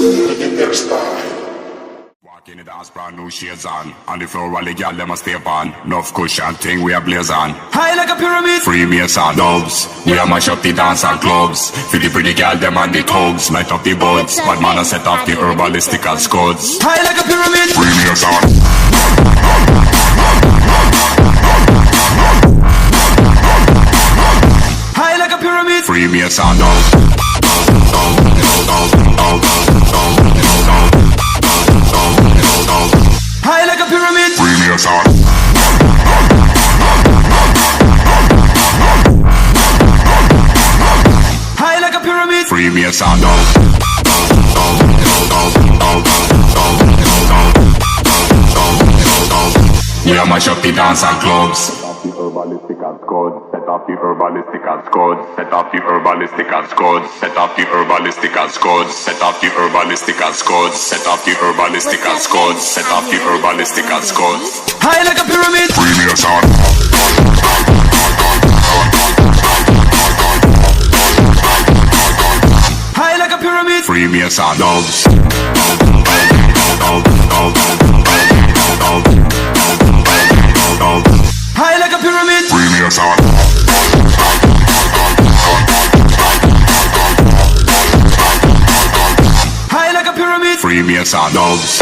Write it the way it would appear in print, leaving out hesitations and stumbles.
Walk in the dance, brand new shades on the floor, while the gal them a stay on. Enough cushion thing we a blaze on. High like a pyramid. Freemason dubs, we a mash up the dance and clubs. For the pretty gal them on the tugs, light up the buds. Bad man a set off the herbalistic and scuds. High like a pyramid. Freemason. High like a pyramid. Freemason dubs. High like a pyramid. Freemason. High like a pyramid. Freemason we a mash up the dance and clubs. Set off the herbalistic and scuds. Set off the herbalistic and scuds. Set off the herbalistic and scuds. Set off the herbalistic and scuds. Set off the herbalistic and scuds. Set off the herbalistic and scuds. Set off the herbalistic and scuds. High like a pyramid. Freemason. High like a pyramid. Freemason dubs. High like a pyramid. Freemason. High like a pyramid. Freemason dubs.